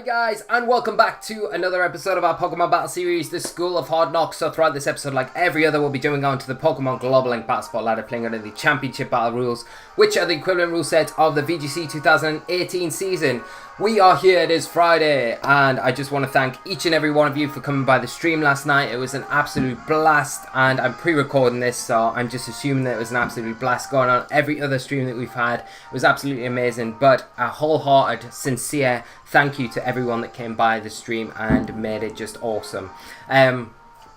Guys, and welcome back to another episode of our Pokemon Battle Series, the School of Hard Knocks. So throughout this episode, like every other, we'll be doing on to the Pokemon Global Link Battle Spot ladder, playing under the Championship Battle rules, which are the equivalent rule set of the VGC 2018 season. We are here, it is Friday, and I just want to thank each and every one of you for coming by the stream last night. It was an absolute blast, and I'm pre-recording this, so I'm just assuming that it was an absolute blast going on. Every other stream that we've had, it was absolutely amazing, but a wholehearted, sincere thank you to everyone that came by the stream and made it just awesome.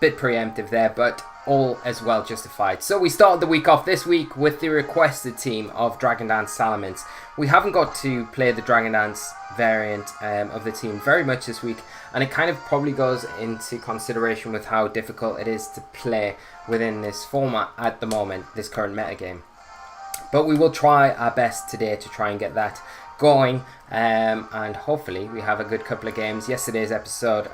Bit preemptive there, but all as well justified. So we started the week off this week with the requested team of Dragon Dancing Salamence. We haven't got to play the Dragon Dance variant of the team very much this week, and it kind of probably goes into consideration with how difficult it is to play within this format at the moment, this current metagame. But we will try our best today to try and get that going, and hopefully we have a good couple of games. Wednesday's episode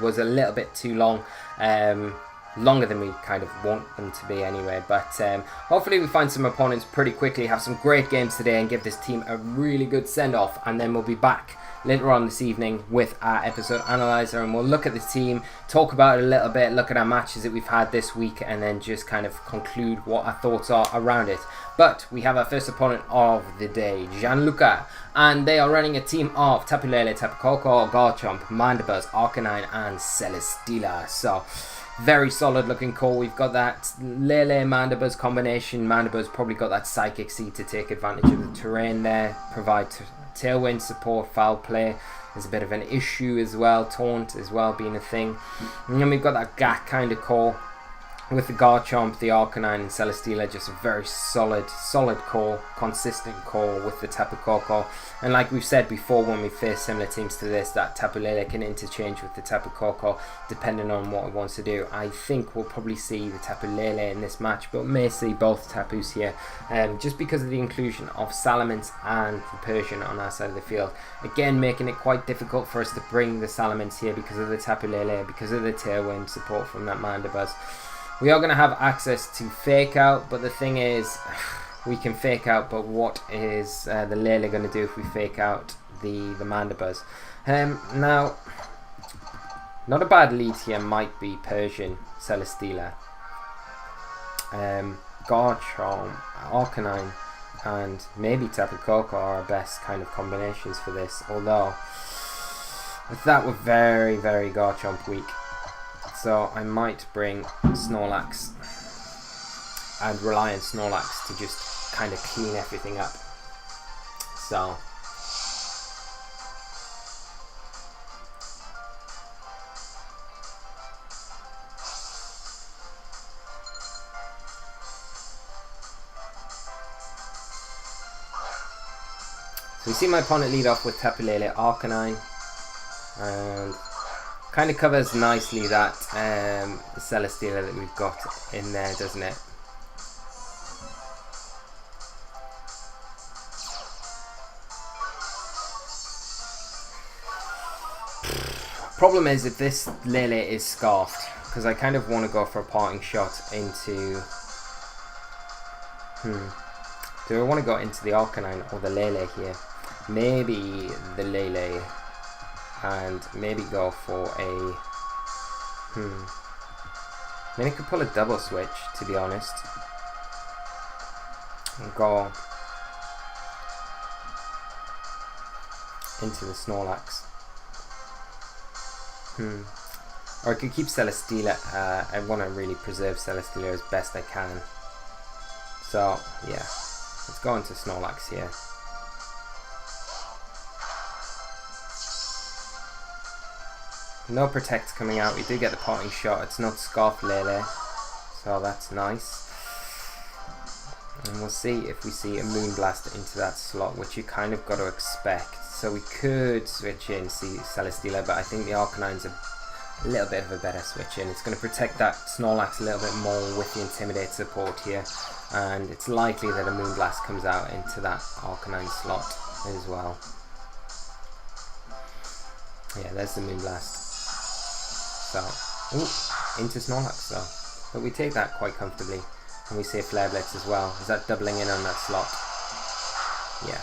was a little bit too long, longer than we kind of want them to be anyway, but hopefully we find some opponents pretty quickly, have some great games today and give this team a really good send-off, and then we'll be back later on this evening with our episode analyzer, and we'll look at the team, talk about it a little bit, look at our matches that we've had this week, and then just kind of conclude what our thoughts are around it. But we have our first opponent of the day, Gianluca, and they are running a team of Tapu Lele, Tapu Koko, Garchomp, Mandibuzz, Arcanine, and Celesteela. So very solid looking call. We've got that Lele Mandibuzz combination. Mandibuzz probably got that Psychic Seed to take advantage of the terrain there, provide Tailwind support. Foul Play is a bit of an issue as well, Taunt as well being a thing. And then we've got that Gak kind of call with the Garchomp, the Arcanine, and Celesteela. Just a very solid call, consistent call with the Tapu Koko. And like we've said before when we face similar teams to this, that Tapu Lele can interchange with the Tapu Koko depending on what it wants to do. I think we'll probably see the Tapu Lele in this match, but may see both Tapus here, just because of the inclusion of Salamence and the Persian on our side of the field. Again, making it quite difficult for us to bring the Salamence here because of the Tapu Lele, because of the Tailwind support from that Mandibuzz. We are going to have access to Fake Out, but the thing is, we can Fake Out, but what is the Lele going to do if we Fake Out the Mandibuzz? Now, not a bad lead here might be Persian, Celesteela, Garchomp, Arcanine, and maybe Tapu Koko are our best kind of combinations for this, although with that we're very, very Garchomp weak. So I might bring Snorlax and rely on Snorlax to just kind of clean everything up. So we see my opponent lead off with Tapu Lele, Arcanine, and kind of covers nicely that Celesteela that we've got in there, doesn't it? Problem is if this Lele is scarfed, because I kind of want to go for a parting shot into... Do I want to go into the Arcanine or the Lele here? Maybe the Lele, and maybe go for a... I mean, I could pull a double switch, to be honest, and go into the Snorlax. Or I could keep Celesteela. I want to really preserve Celesteela as best I can. So, yeah, let's go into Snorlax here. No Protect coming out. We do get the parting shot. It's not Scarf Lele, so that's nice. And we'll see if we see a Moonblast into that slot, which you kind of got to expect. So we could switch in Celesteela, but I think the Arcanine's a little bit of a better switch in. It's going to protect that Snorlax a little bit more with the Intimidate support here, and it's likely that a Moonblast comes out into that Arcanine slot as well. Yeah, there's the Moonblast. So, into Snorlax, so. But we take that quite comfortably. And we see a Flare Blitz as well. Is that doubling in on that slot? Yeah.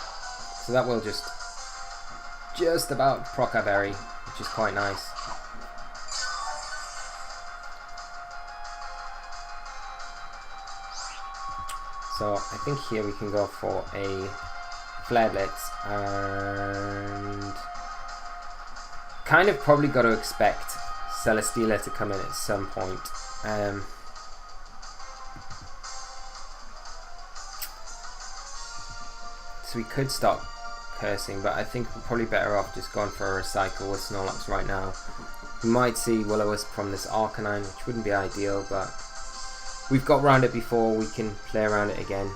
So that will just just about proc our berry, which is quite nice. So I think here we can go for a Flare Blitz, and kind of probably got to expect Celesteela to come in at some point. So we could start cursing, but I think we're probably better off just going for a recycle with Snorlax right now. We might see Will-O-Wisp from this Arcanine, which wouldn't be ideal, but we've got around it before, we can play around it again.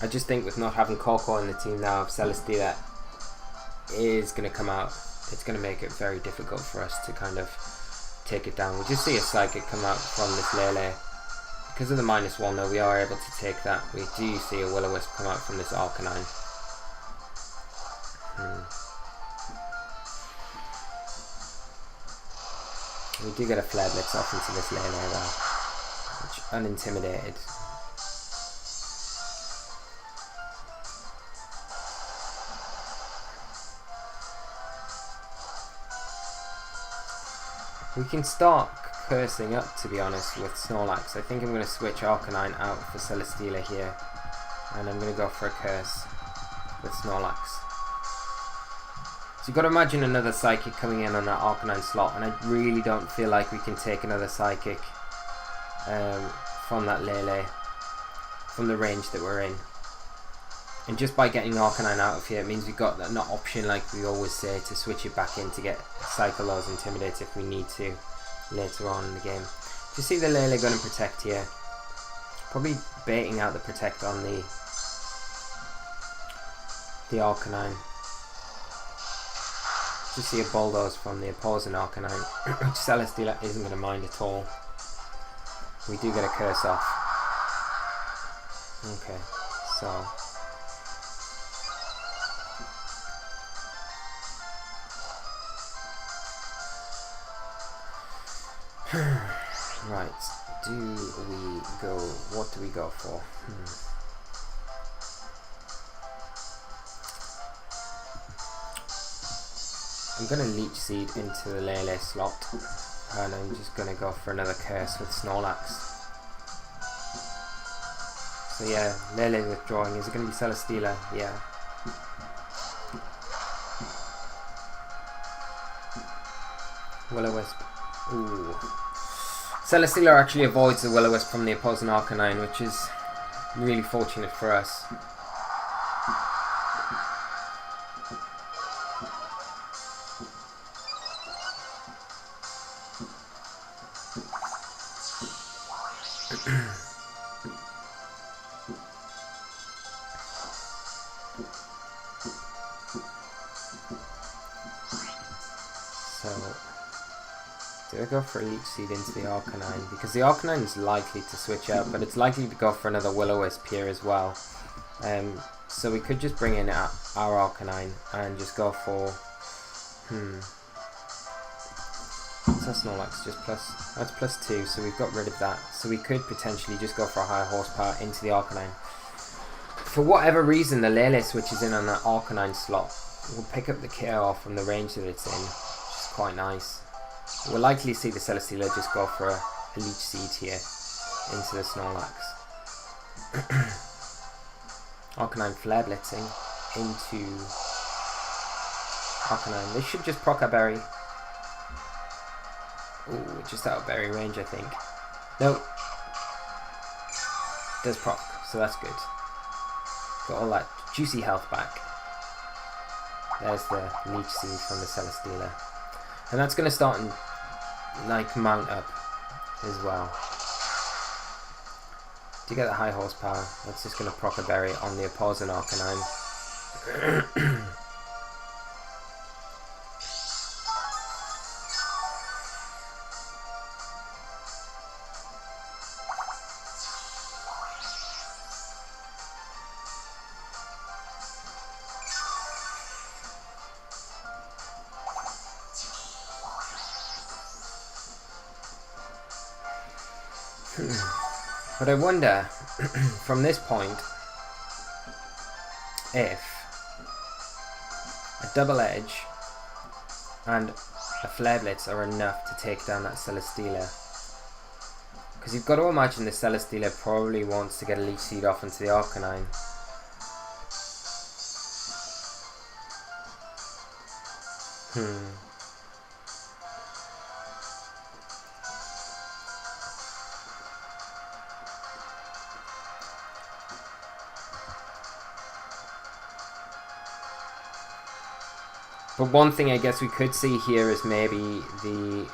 I just think with not having Coco in the team now, if Celesteela is going to come out, it's going to make it very difficult for us to kind of take it down. We'll just see a Psychic come out from this Lele. Because of the -1 though, we are able to take that. We do see a Will-O-Wisp come out from this Arcanine. We do get a Flare Blitz off into this Lele though, which unintimidated. We can start cursing up, to be honest, with Snorlax. I think I'm going to switch Arcanine out for Celesteela here, and I'm going to go for a curse with Snorlax. So you've got to imagine another Psychic coming in on that Arcanine slot, and I really don't feel like we can take another Psychic from that Lele, from the range that we're in. And just by getting Arcanine out of here, it means we've got that option, like we always say, to switch it back in to get Cycle Lows Intimidate if we need to later on in the game. You see the Lele going to protect here. Probably baiting out the protect on the Arcanine. You see a Bulldoze from the opposing Arcanine, which Celesteela isn't going to mind at all. We do get a curse off. Okay, so right, what do we go for? I'm going to Leech Seed into the Lele slot, and I'm just going to go for another curse with Snorlax. So yeah, Lele withdrawing. Is it going to be Celesteela? Yeah. Will-O-Wisp. Ooh. Celesteela actually avoids the Will-O-Wisp from the opposing Arcanine, which is really fortunate for us. Do I go for a Leech Seed into the Arcanine? Because the Arcanine is likely to switch out, but it's likely to go for another Will-O-Wisp here as well. So we could just bring in our Arcanine and just go for... What's that Snorlax? Just plus... That's +2, so we've got rid of that. So we could potentially just go for a higher horsepower into the Arcanine. For whatever reason, the Lele switches in on that Arcanine slot. We'll pick up the KO from the range that it's in, which is quite nice. We'll likely see the Celesteela just go for a Leech Seed here into the Snorlax. Arcanine Flare Blitzing into Arcanine. This should just proc our berry. Ooh, just out of berry range, I think. Nope. Does proc, so that's good. Got all that juicy health back. There's the Leech Seed from the Celesteela. And that's going to start and like mount up as well. To get the high horsepower, that's just going to proc a berry on the opposing Arcanine. But I wonder, from this point, if a double edge and a Flare Blitz are enough to take down that Celesteela. Because you've got to imagine the Celesteela probably wants to get a Leech Seed off into the Arcanine. But one thing I guess we could see here is maybe the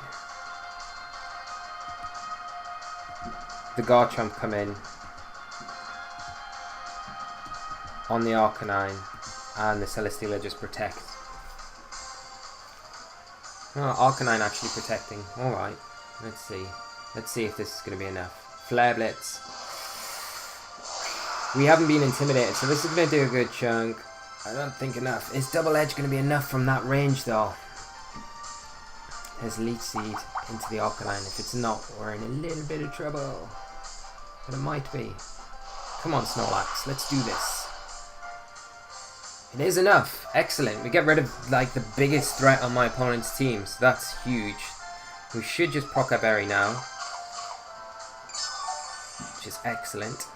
Garchomp come in on the Arcanine and the Celesteela just protect. Oh, Arcanine actually protecting. Alright, let's see. Let's see if this is going to be enough. Flare Blitz. We haven't been intimidated, so this is going to do a good chunk. I don't think enough. Is Double Edge going to be enough from that range though? There's Leech Seed into the Arcanine. If it's not, we're in a little bit of trouble. But it might be. Come on, Snorlax, let's do this. It is enough. Excellent. We get rid of like the biggest threat on my opponent's team, so that's huge. We should just proc our berry now, which is excellent.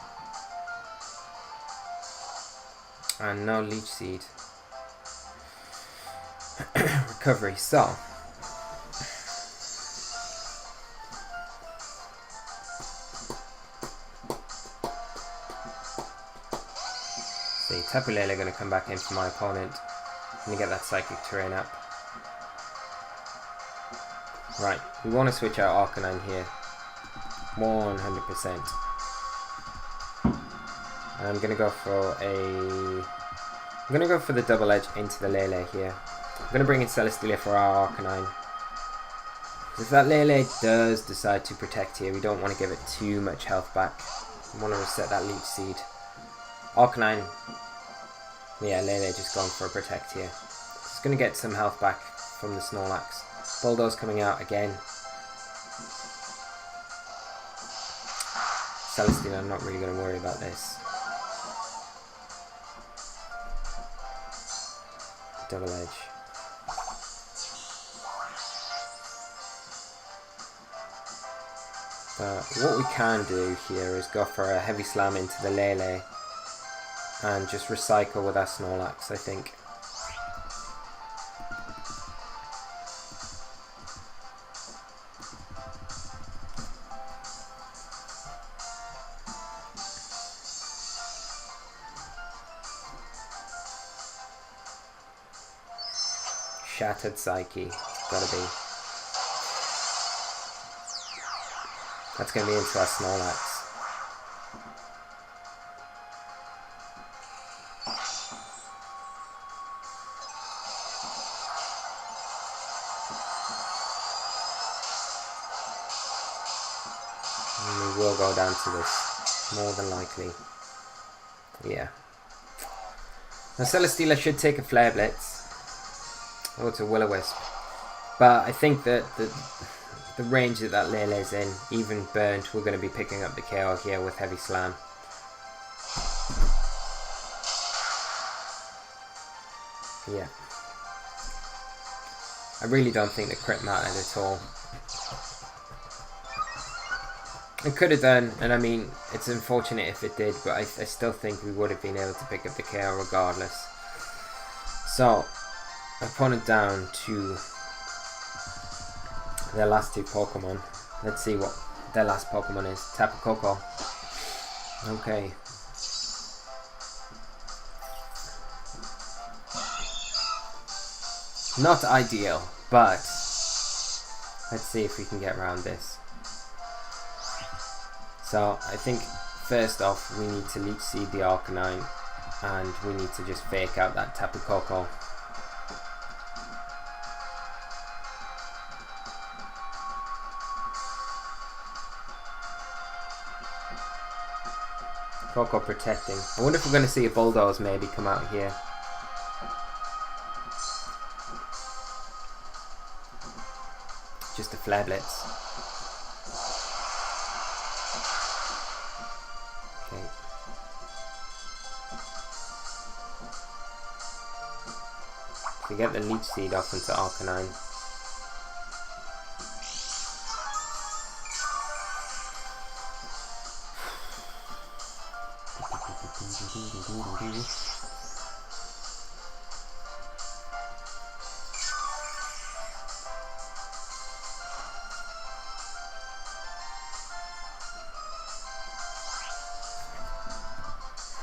And no Leech Seed. Recovery. So see, Tapu Lele going to come back in for my opponent. Let me get that Psychic Terrain up. Right, we want to switch out Arcanine here. 100%. I'm going to go for the Double Edge into the Lele here. I'm going to bring in Celesteela for our Arcanine. If that Lele does decide to protect here, we don't want to give it too much health back. We want to reset that Leech Seed. Arcanine, yeah, Lele just gone for a protect here. It's going to get some health back from the Snorlax. Bulldoze coming out again. Celesteela, I'm not really going to worry about this. Double Edge. But what we can do here is go for a Heavy Slam into the Lele and just recycle with our Snorlax, I think. Shattered Psyche, it's gotta be. That's gonna be into our Snorlax. And we will go down to this, more than likely. Yeah. Now Celesteela should take a Flare Blitz. Oh, it's a Will-O-Wisp. But I think that the range that Lele's in, even burnt, we're going to be picking up the KO here with Heavy Slam. Yeah. I really don't think the crit mattered at all. It could have done, and I mean, it's unfortunate if it did, but I still think we would have been able to pick up the KO regardless. So, opponent down to their last two Pokemon. Let's see what their last Pokemon is. Tapu Koko. Okay. Not ideal, but let's see if we can get around this. So I think first off we need to Leech Seed the Arcanine and we need to just fake out that Tapu Koko. Koko protecting. I wonder if we're going to see a Bulldoze maybe come out here. Just a Flare Blitz. Okay. to get the Leech Seed off into Arcanine.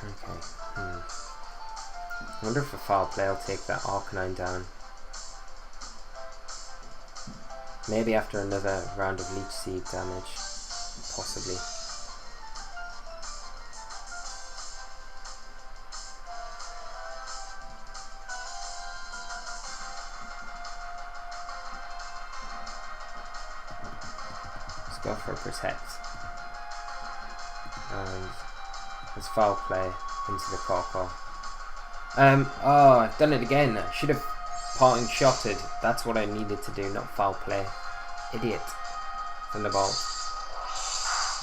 Okay. I wonder if a foul play will take that Arcanine down. Maybe after another round of Leech Seed damage. Possibly. Let's go for a Protect. And let's foul play into the Corko. Oh, I've done it again. I should have parting shotted. That's what I needed to do, not foul play. Idiot. Thunderbolt.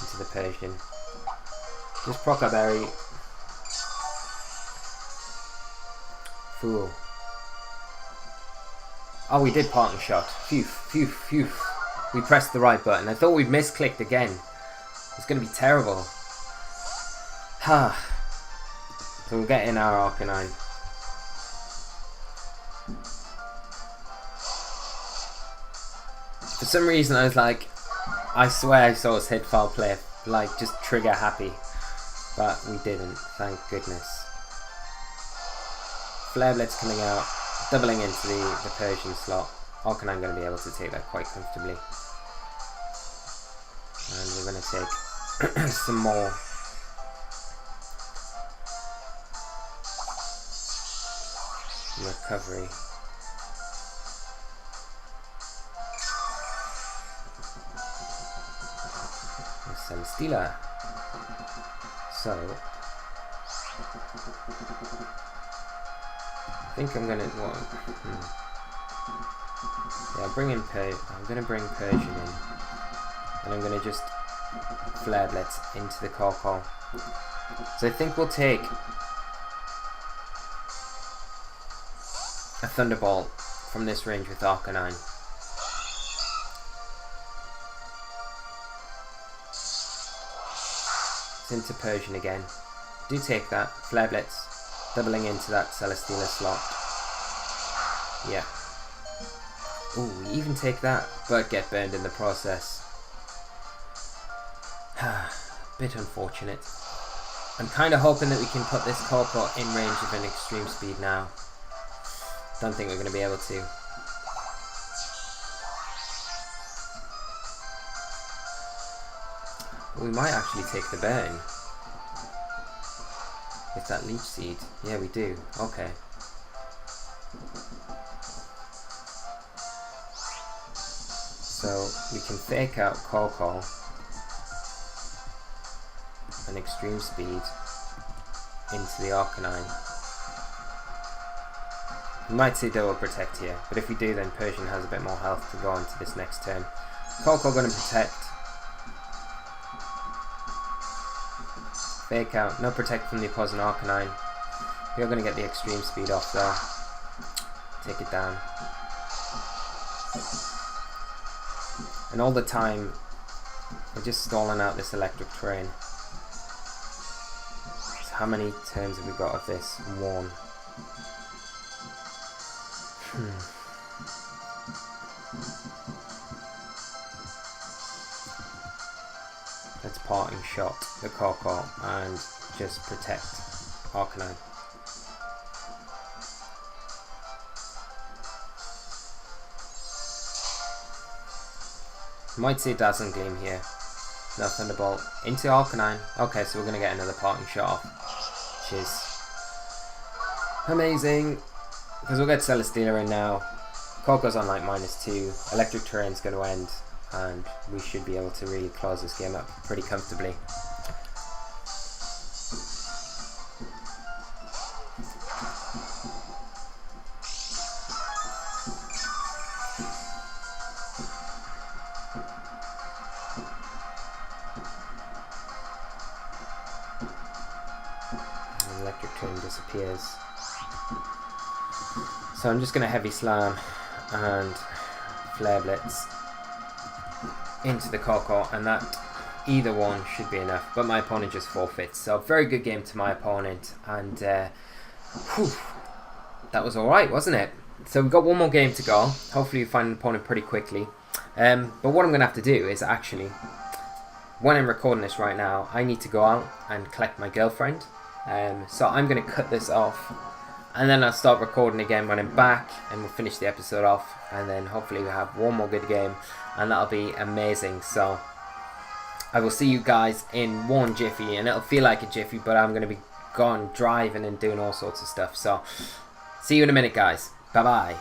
Into the Persian. Just Proca Berry. Fool. Oh, we did parting shot. Phew, phew, phew. We pressed the right button. I thought we'd misclicked again. It's going to be terrible. Ha. So we'll get in our Arcanine. For some reason I was like, I swear I saw us hit foul play, like just trigger happy. But we didn't, thank goodness. Flare Blitz coming out, doubling into the Persian slot. Arcanine going to be able to take that quite comfortably. And we're going to take some more. Recovery. Celesteela. So I think I'm gonna yeah, I'm gonna bring Persian in, and I'm gonna just Flare Blitz into the Corko. So I think we'll take a Thunderbolt from this range with Arcanine. It's into Persian again. Do take that. Flare Blitz. Doubling into that Celesteela slot. Yeah. Ooh, we even take that, but get burned in the process. Bit unfortunate. I'm kind of hoping that we can put this Corko in range of an Extreme Speed now. Don't think we're going to be able to. We might actually take the burn. With that Leech Seed. Yeah, we do. Okay. So we can fake out Corko and Extreme Speed into the Arcanine. We might see double Protect here, but if we do, then Persian has a bit more health to go on to this next turn. Corko going to Protect. Fake out. No Protect from the opposing Arcanine. We're going to get the Extreme Speed off though. Take it down. And all the time, we're just stalling out this electric terrain. So how many turns have we got of this? One. Let's parting shot the Corko and just protect Arcanine. Might see a Dazzling Gleam here. No Thunderbolt. Into Arcanine. Okay, so we're going to get another parting shot off. Which is amazing. Because we'll get Celesteela in now. Corko's on like -2. Electric Terrain's going to end. And we should be able to really close this game up pretty comfortably. And electric Terrain disappears. So I'm just going to Heavy Slam and Flare Blitz into the Coco, and that either one should be enough, but my opponent just forfeits. So very good game to my opponent, and whew, that was alright, wasn't it? So we've got one more game to go. Hopefully you find an opponent pretty quickly. But what I'm going to have to do is actually, when I'm recording this right now, I need to go out and collect my girlfriend. So I'm going to cut this off, and then I'll start recording again when I'm back, and we'll finish the episode off, and then hopefully we'll have one more good game, and that'll be amazing. So I will see you guys in one jiffy, and it'll feel like a jiffy, but I'm going to be gone driving and doing all sorts of stuff. So see you in a minute, guys. Bye bye.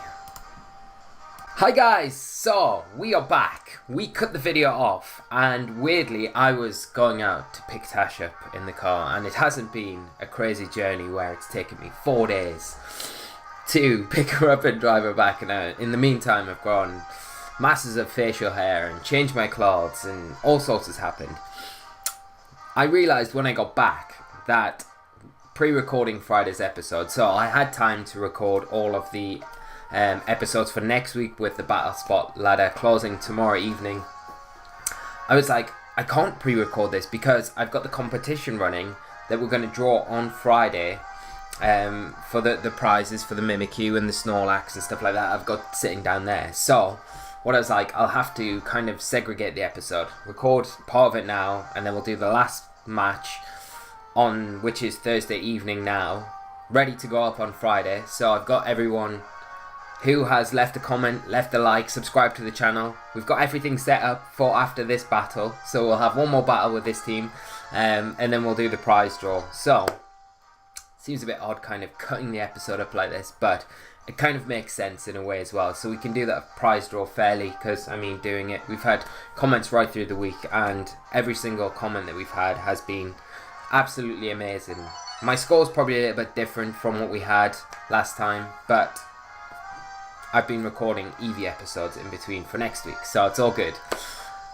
Hi guys, so we are back. We cut the video off, and weirdly I was going out to pick Tash up in the car, and it hasn't been a crazy journey where it's taken me 4 days to pick her up and drive her back, and in the meantime I've grown masses of facial hair and changed my clothes, and all sorts has happened. I realised when I got back that pre-recording Friday's episode, so I had time to record all of the episodes for next week with the Battle Spot ladder closing tomorrow evening. I was like, I can't pre-record this because I've got the competition running that we're going to draw on Friday for the prizes for the Mimikyu and the Snorlax and stuff like that. I've got sitting down there. So what I was like, I'll have to kind of segregate the episode, record part of it now, and then we'll do the last match on, which is Thursday evening now, ready to go up on Friday. So I've got everyone who has left a comment, left a like, subscribed to the channel. We've got everything set up for after this battle, so we'll have one more battle with this team, and then we'll do the prize draw. So seems a bit odd kind of cutting the episode up like this, but it kind of makes sense in a way as well. So we can do that prize draw fairly, because I mean, doing it, we've had comments right through the week, and every single comment that we've had has been absolutely amazing. My score's probably a little bit different from what we had last time, but I've been recording Eevee episodes in between for next week, so it's all good.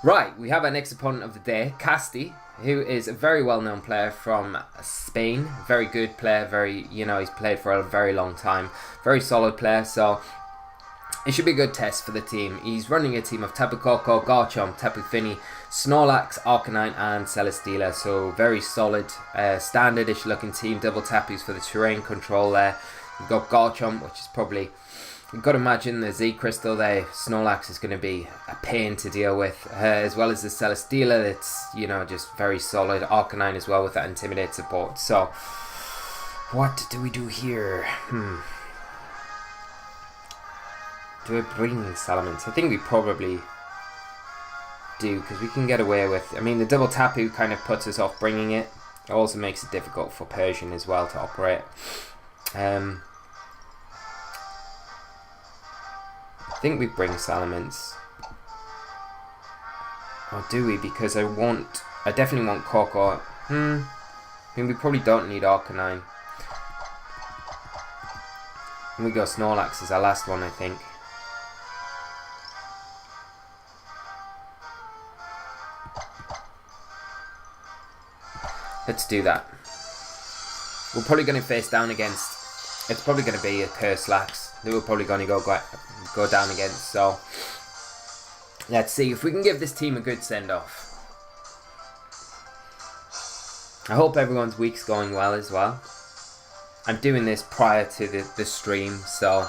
Right, we have our next opponent of the day, Casti, who is a very well-known player from Spain. Very good player, he's played for a very long time. Very solid player, so it should be a good test for the team. He's running a team of Tapu Koko, Garchomp, Tapu Fini, Snorlax, Arcanine, and Celesteela. So very solid, standardish looking team. Double Tapus for the terrain control there. We've got Garchomp, which is probably, you've got to imagine the Z Crystal there. Snorlax is going to be a pain to deal with, as well as the Celesteela that's, just very solid. Arcanine as well with that Intimidate support. So, what do we do here? Do I bring Salamence? I think we probably do, because we can get away with, I mean, the double Tapu kind of puts us off bringing it. It also makes it difficult for Persian as well to operate. I think we bring Salamence. Or do we? Because I definitely want Koko. I mean, we probably don't need Arcanine. And we go Snorlax as our last one, I think. Let's do that. We're probably going to face down against, it's probably going to be a Curslax that we're probably going to go down against. So let's see if we can give this team a good send-off. I hope everyone's week's going well as well. I'm doing this prior to the stream, so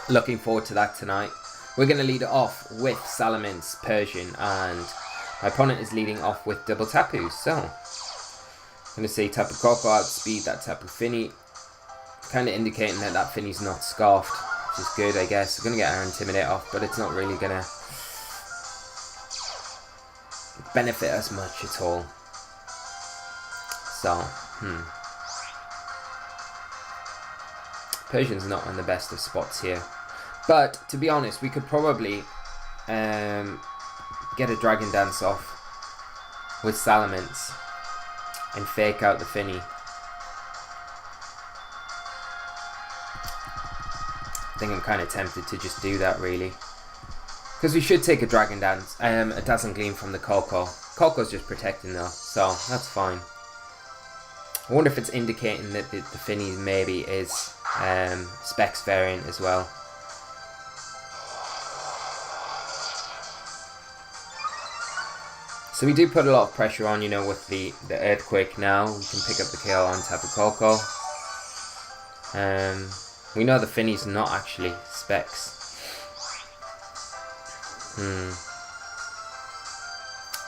looking forward to that tonight. We're going to lead it off with Salamence, Persian, and my opponent is leading off with double Tapu. So I'm going to say Tapu Koko outspeed that Tapu Fini, kind of indicating that Fini's not scarfed, which is good, I guess. We're going to get our Intimidate off, but it's not really going to benefit us much at all. So, Persian's not in the best of spots here. But, to be honest, we could probably get a Dragon Dance off with Salamence and fake out the Fini. I think I'm kind of tempted to just do that, really. Because we should take a Dragon Dance, a Dazzling Gleam from the Koko. Koko's just protecting though, so that's fine. I wonder if it's indicating that the Fini maybe is Specs variant as well. So we do put a lot of pressure on, you know, with the Earthquake now. We can pick up the KO on Tapu Koko. We know the Finny's not actually Specs.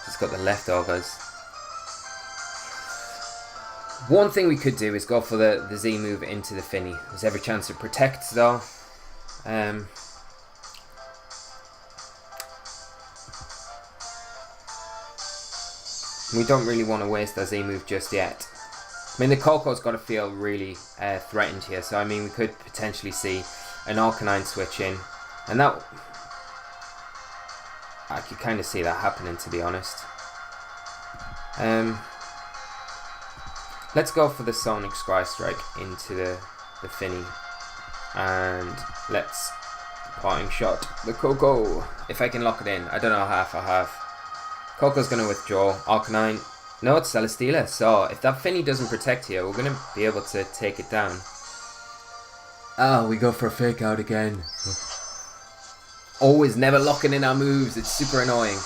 It's got the leftovers. One thing we could do is go for the Z move into the Finny. There's every chance it protects though. We don't really want to waste that Z move just yet. I mean, the Coco's got to feel really threatened here, so I mean, we could potentially see an Arcanine switch in, and that I could kind of see that happening, to be honest. Let's go for the Sonic Skystrike into the Finny, and let's parting shot the Coco. If I can lock it in, I don't know how I have. Coco's going to withdraw. Arcanine. No, it's Celesteela. So, if that Finny doesn't protect here, we're going to be able to take it down. Oh, we go for a fake out again. Always never locking in our moves. It's super annoying.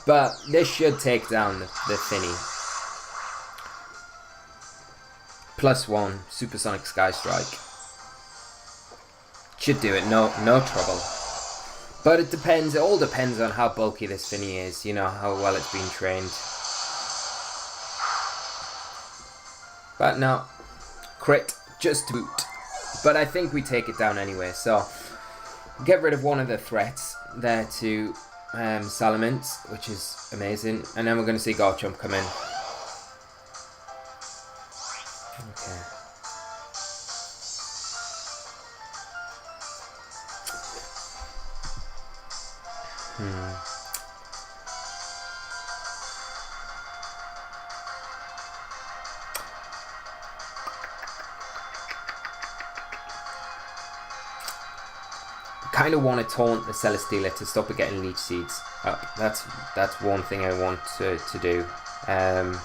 But this should take down the Finny. +1. Supersonic Skystrike. Should do it. No trouble. But it depends, it all depends on how bulky this Finny is, you know, how well it's been trained. But no, crit, just to boot. But I think we take it down anyway, so get rid of one of the threats there to Salamence, which is amazing. And then we're going to see Garchomp come in. Okay. Kind of want to taunt the Celesteela to stop it getting Leech Seeds up. That's one thing I want to do. And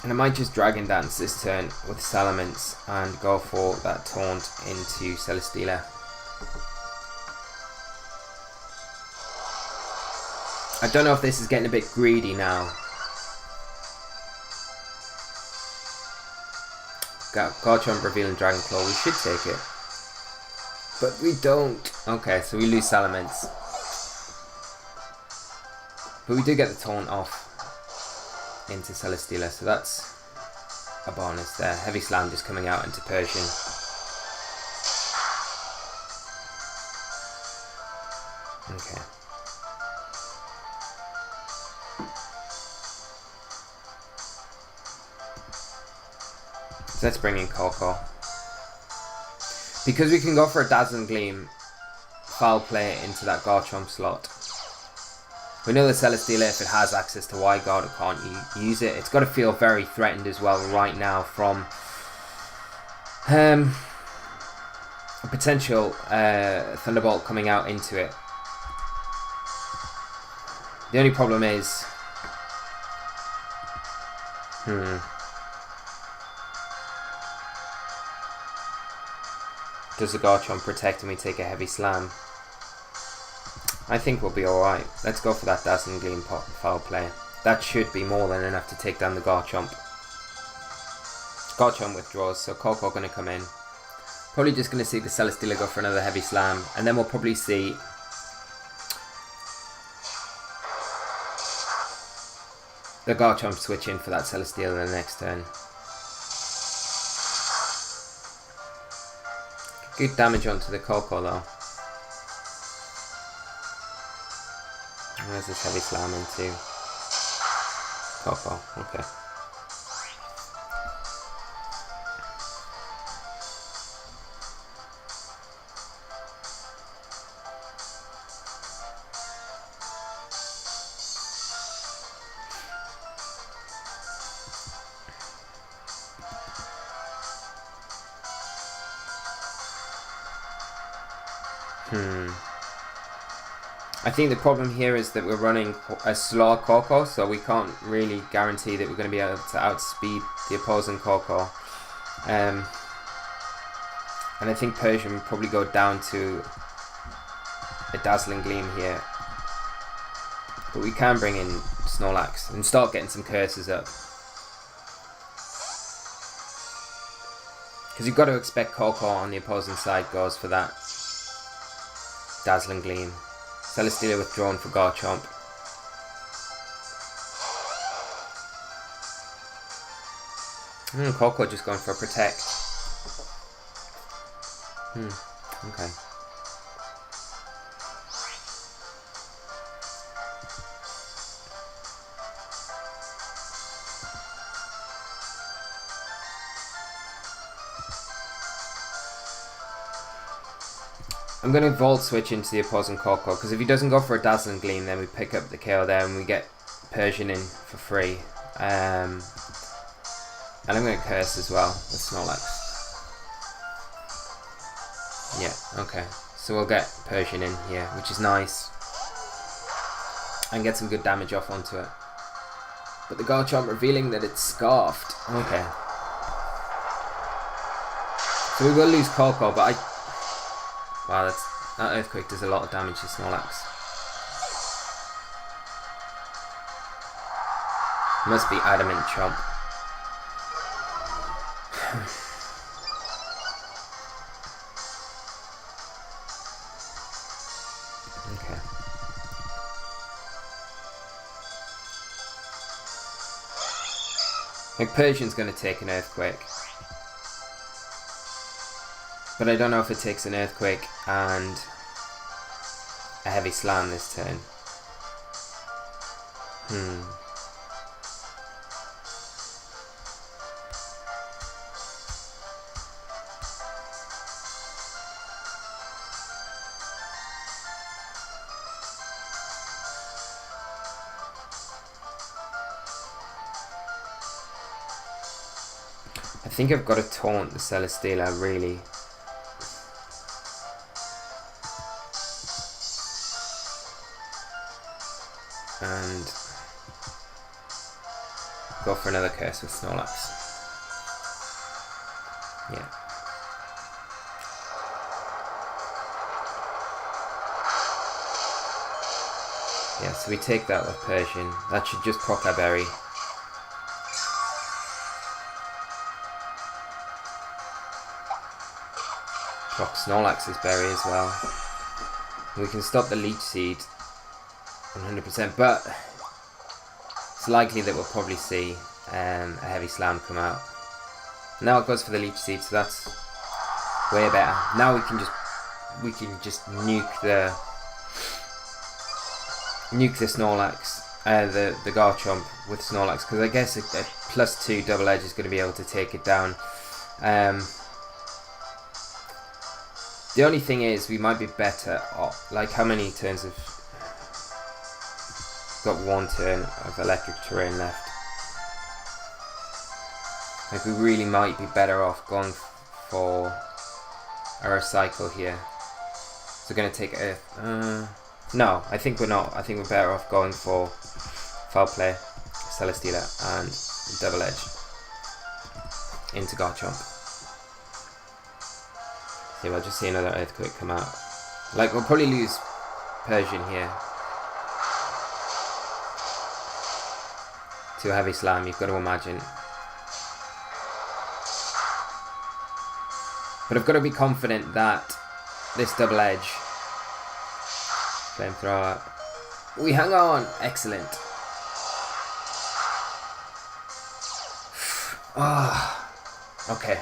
I might just Dragon Dance this turn with Salamence and go for that taunt into Celesteela. I don't know if this is getting a bit greedy now. Garchomp revealing Dragon Claw, we should take it. But we don't. Okay, so we lose Salamence. But we do get the taunt off into Celesteela, so that's a bonus there. Heavy Slam just coming out into Persian. Okay. So let's bring in Coco. Because we can go for a Dazzling Gleam, foul play into that Garchomp slot. We know that Celesteela, if it has access to Wide Guard, it can't use it. It's got to feel very threatened as well right now from a potential Thunderbolt coming out into it. The only problem is... Does the Garchomp protect and we take a Heavy Slam? I think we'll be alright. Let's go for that Dazzling Gleam foul play. That should be more than enough to take down the Garchomp. Garchomp withdraws, so Coco going to come in. Probably just going to see the Celesteela go for another Heavy Slam, and then we'll probably see the Garchomp switch in for that Celesteela the next turn. Good damage onto the Coco though. Where's this Heavy Slam into? Coco, okay. I think the problem here is that we're running a slower Coco, so we can't really guarantee that we're going to be able to outspeed the opposing Coco. And I think Persian will probably go down to a Dazzling Gleam here. But we can bring in Snorlax and start getting some curses up. Because you've got to expect Coco on the opposing side goes for that Dazzling Gleam. Celesteela withdrawn for Garchomp. Coco just going for a Protect. Okay. I'm going to Volt Switch into the opposing Coco, because if he doesn't go for a Dazzling Gleam, then we pick up the KO there and we get Persian in for free. And I'm going to Curse as well with Snorlax. Yeah, okay. So we'll get Persian in here, which is nice. And get some good damage off onto it. But the Garchomp revealing that it's Scarfed. Okay. So we will lose Coco, but wow, that Earthquake does a lot of damage to Snorlax. Must be Adamant Chomp. Okay. I think Persian's going to take an Earthquake. But I don't know if it takes an Earthquake and a Heavy Slam this turn. I think I've got to taunt the Celesteela, really. And go for another Curse with Snorlax. Yeah. Yeah, so we take that with Persian. That should just proc our berry. Proc Snorlax's berry as well. We can stop the Leech Seed 100%, but it's likely that we'll probably see a Heavy Slam come out. Now it goes for the Leech Seed, so that's way better. Now we can just nuke the Snorlax, the Garchomp with Snorlax, because I guess a +2 Double Edge is going to be able to take it down. The only thing is, we might be better off. Like, how many turns have got? One turn of Electric Terrain left. Like, we really might be better off going for a Recycle here. So we're going to take Earth. No, I think we're not. I think we're better off going for Foul Play, Celesteela, and Double Edge into Garchomp. Yeah, we'll just see another Earthquake come out. Like, we'll probably lose Persian here to a Heavy Slam, you've got to imagine. But I've got to be confident that this Double Edge Flamethrower, we hang on. Excellent. Ah, okay.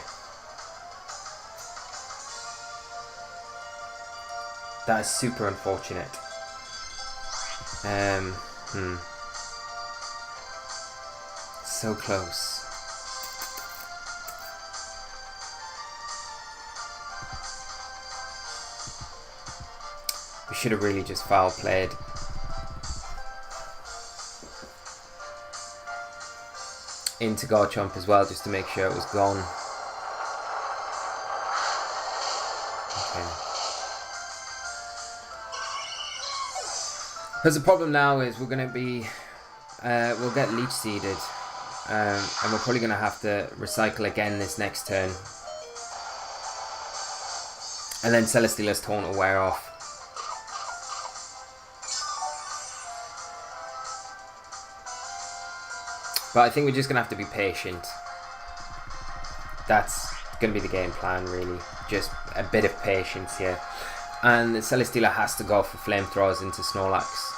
That is super unfortunate. So close. We should have really just foul played. Into Garchomp as well, just to make sure it was gone. Okay. Because the problem now is we're going to be, we'll get leech seeded, and we're probably going to have to recycle again this next turn. And then Celesteela's Taunt will wear off. But I think we're just going to have to be patient. That's going to be the game plan, really. Just a bit of patience here. And Celesteela has to go for flamethrowers into Snorlax.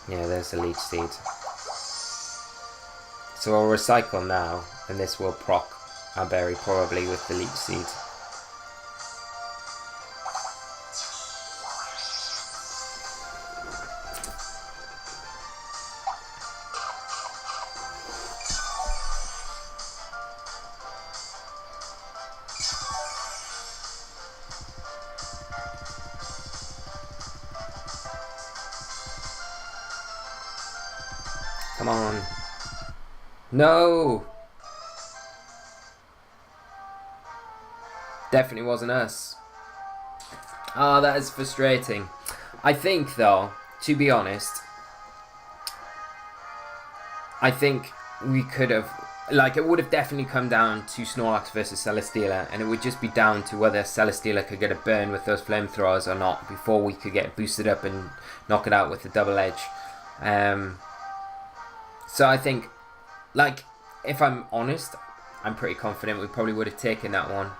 Yeah, there's the Leech Seed. So I'll recycle now, and this will proc our berry probably with the Leech Seed. Come on. No! Definitely wasn't us. Ah, that is frustrating. I think, though, to be honest, I think we could have... Like, it would have definitely come down to Snorlax versus Celesteela, and it would just be down to whether Celesteela could get a burn with those flamethrowers or not before we could get boosted up and knock it out with the double edge. So I think, like, if I'm honest, I'm pretty confident we probably would have taken that one,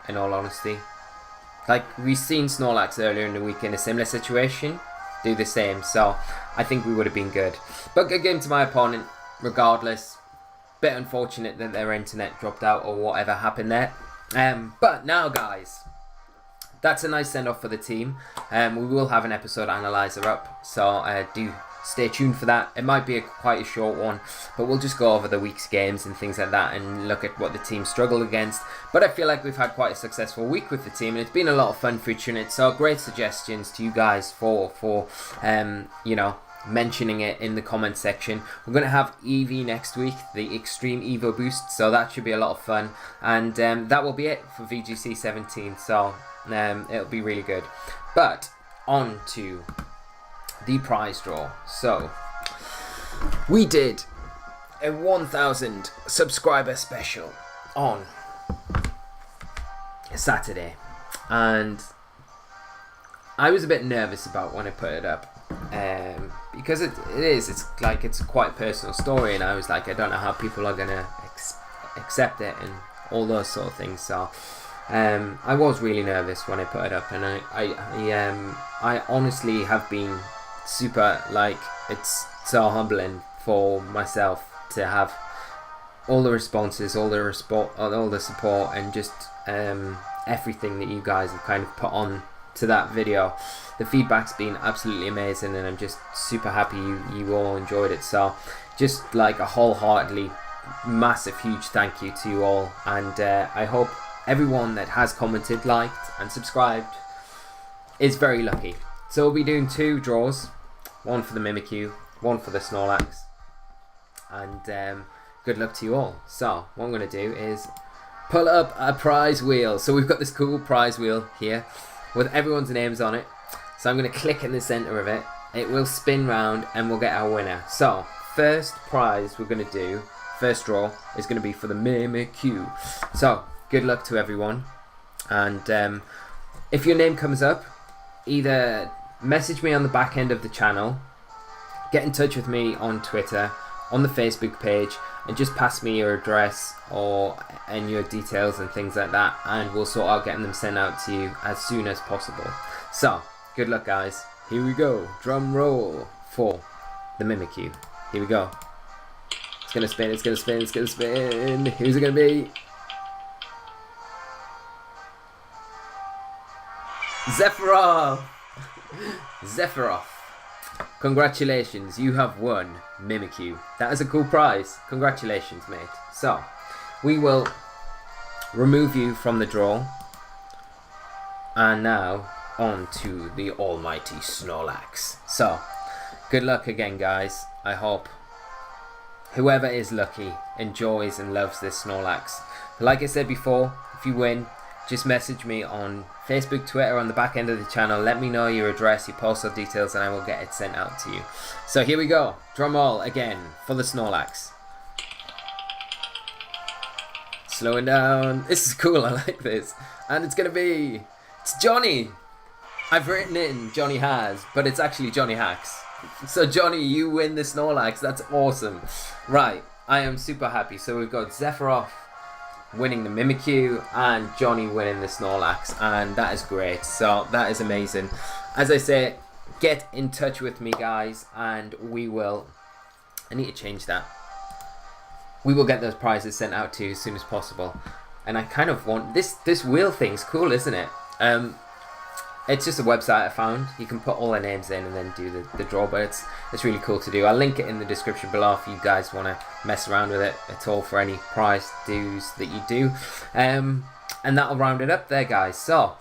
in all honesty. Like, we've seen Snorlax earlier in the week in a similar situation do the same, so I think we would have been good. But good game to my opponent, regardless. Bit unfortunate that their internet dropped out or whatever happened there. But now, guys, that's a nice send-off for the team. We will have an episode analyzer up, so do stay tuned for that. It might be quite a short one, but we'll just go over the week's games and things like that and look at what the team struggled against. But I feel like we've had quite a successful week with the team, and it's been a lot of fun featuring it. So great suggestions to you guys for you know, mentioning it in the comment section. We're going to have Eevee next week, the Extreme Evo Boost, so that should be a lot of fun. And that will be it for VGC 17, so it'll be really good. But on to the prize draw. So we did a 1,000 subscriber special on Saturday, and I was a bit nervous about when I put it up, because it's like it's quite a personal story, and I was like, I don't know how people are gonna accept it and all those sort of things. So I was really nervous when I put it up, and I honestly have been super, like, it's so humbling for myself to have all the responses, all the support, and just everything that you guys have kind of put on to that video. The feedback's been absolutely amazing, and I'm just super happy you all enjoyed it. So just like a wholeheartedly massive huge thank you to you all, and I hope everyone that has commented, liked and subscribed is very lucky. So we'll be doing 2 draws, one for the Mimikyu, one for the Snorlax, and good luck to you all. So what I'm going to do is pull up a prize wheel. So we've got this cool prize wheel here with everyone's names on it. So I'm going to click in the center of it. It will spin round and we'll get our winner. So first prize we're going to do, first draw, is going to be for the Mimikyu. So good luck to everyone, and if your name comes up, either message me on the back end of the channel, get in touch with me on Twitter, on the Facebook page, and just pass me your address and your details and things like that, and we'll sort out getting them sent out to you as soon as possible. So good luck, guys. Here we go. Drum roll for the Mimikyu. Here we go. It's gonna spin, it's gonna spin, it's gonna spin. Who's it gonna be? Sephiroth! Sephiroth. Congratulations, you have won Mimikyu. That is a cool prize. Congratulations, mate. So, we will remove you from the draw. And now, on to the almighty Snorlax. So, good luck again, guys. I hope whoever is lucky enjoys and loves this Snorlax. Like I said before, if you win, just message me on Facebook, Twitter, on the back end of the channel. Let me know your address, your postal details, and I will get it sent out to you. So here we go. Drum roll again for the Snorlax. Slowing down. This is cool. I like this. And it's going to be... It's Johnny. I've written in Johnny has, but it's actually Johnny Hacks. So Johnny, you win the Snorlax. That's awesome. Right. I am super happy. So we've got Zephyroth winning the Mimikyu and Johnny winning the Snorlax, and that is great. So that is amazing. As I say, get in touch with me, guys, and we will... I need to change that. We will get those prizes sent out to you as soon as possible. And I kind of want... This wheel thing's cool, isn't it? It's just a website I found. You can put all the names in and then do the draw, but it's really cool to do. I'll link it in the description below if you guys want to mess around with it at all for any prize dues that you do. And that'll round it up there, guys. So,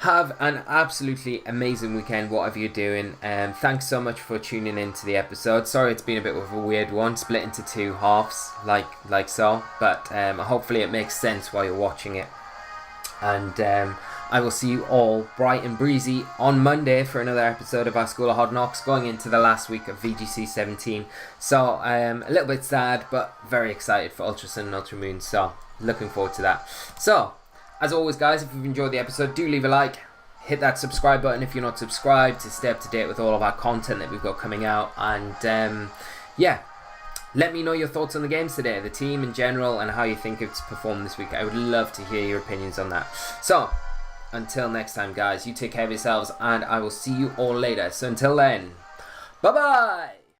have an absolutely amazing weekend, whatever you're doing. Thanks so much for tuning in to the episode. Sorry it's been a bit of a weird one, split into two halves, like so. But hopefully it makes sense while you're watching it. And I will see you all bright and breezy on Monday for another episode of our School of Hard Knocks, going into the last week of VGC 17. So, a little bit sad, but very excited for Ultra Sun and Ultra Moon. So, looking forward to that. So, as always, guys, if you've enjoyed the episode, do leave a like. Hit that subscribe button if you're not subscribed to stay up to date with all of our content that we've got coming out. And, yeah. Let me know your thoughts on the games today, the team in general, and how you think it's performed this week. I would love to hear your opinions on that. So, until next time, guys, you take care of yourselves, and I will see you all later. So until then, bye-bye!